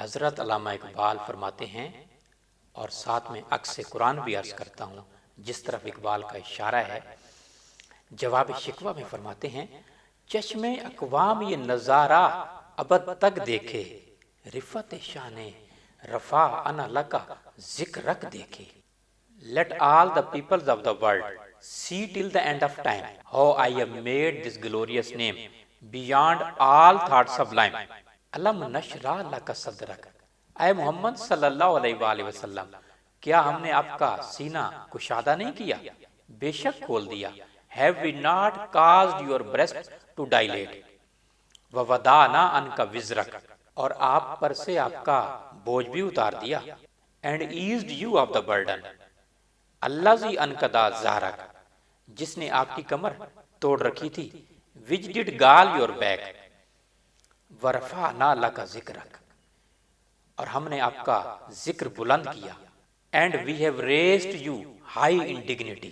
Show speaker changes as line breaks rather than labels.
حضرت علامہ اقبال فرماتے ہیں، اور ساتھ میں عکس قرآن بھی عرض کرتا ہوں جس طرف اقبال کا اشارہ ہے، جواب شکوہ میں فرماتے ہیں، چشم اقوام یہ نظارہ ابد تک دیکھے، رفت شان رفع انا لکا ذکر رکھ دیکھے. Let all the peoples of the world see till the end of time how I have made this glorious name beyond all thoughts sublime. علم نشرح لک صدرک. اے محمد صلی اللہ علیہ وآلہ وسلم، کیا ہم نے آپ کا سینہ کشادہ نہیں کیا؟ بے شک کھول دیا. Have we not caused your breast to dilate? وَوَضَعْنَا عَنْكَ وِزْرَكَ. اور آپ پر سے آپ کا بوجھ بھی اتار دیا. And eased you of the burden. الَّذِي أَنْقَضَ ظَهْرَكَ. جس نے آپ کی کمر توڑ رکھی تھی. Which did gall your back. وَرَفَعْنَا لَكَ ذِكْرَكَ. اور ہم نے آپ کا ذکر بلند کیا. And we have raised you high in dignity.